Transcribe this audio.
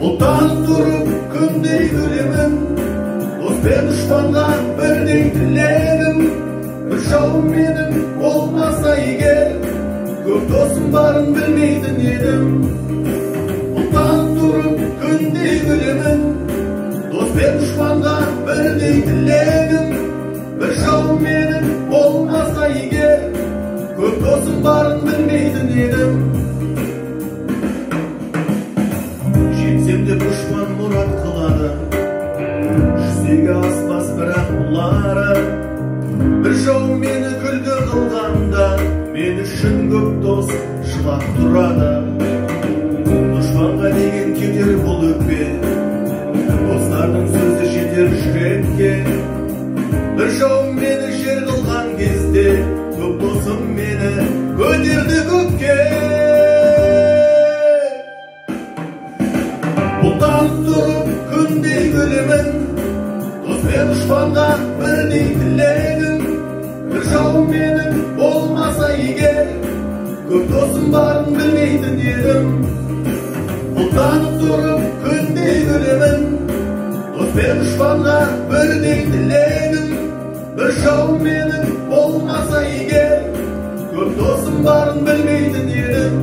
Бұлтанып тұрып күндей күлемін, дос пен дұшпанға бірдей тілегім. Бір жауым менің болмаса егер, көп досым барын білмейтін едім. Бұлтанып тұрып күндей күлемін, дос пен дұшпанға бірдей тілегім. Бір жауым менің болмаса егер, көп досым барын білмейтін едім. Жетсем де дұшпан мұрат қылады, жүзеге аспас бірақ бұлары. Бір жауым мені күлкі қылғанда, мен үшін көп дос жылап тұрады. Дұшпанға деген кетер бұл өкпе, достардың сөзі жетер жүрекке. Бір жауым мені жер қылған кезде, көп досым мені көтерді көкке. Бұлтанып тұрып күндей күлемін, дос пен дұшпанға бірдей тілегім. Бір жауым менің болмаса егер, көп досым барын білмейтін едім. Бұлтанып тұрып күндей күлемін, дос пен дұшпанға бірдей тілегім. Бір жауым менің болмаса егер, көп досым барын білмейтін едім.